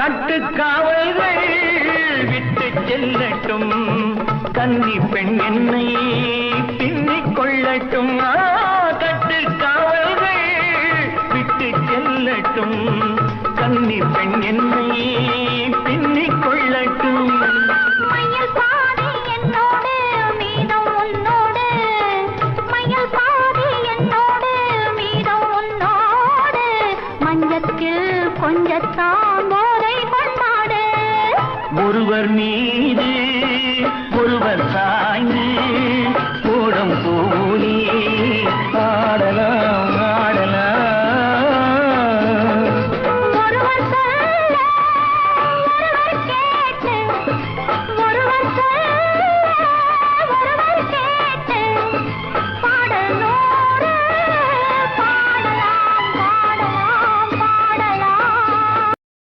கட்டுக்காவல்கள் விட்டு செல்லட்டும், கன்னி பெண் என்னை பின்னிக் கொள்ளட்டும். கட்டுக்காவல்கள் விட்டு செல்லட்டும், கன்னி பெண் என்னை பின்னிக் கொள்ளட்டும். மயில் பாதி என்னோடு மீதம் உன்னோடு, மயில் பாதி என்னோடு மீதம் உன்னோடு, மஞ்சத்தில் கொஞ்சத்தான் போதை கொண்டாடு. ஒருவர் மீது ஒருவர் சாய்ந்து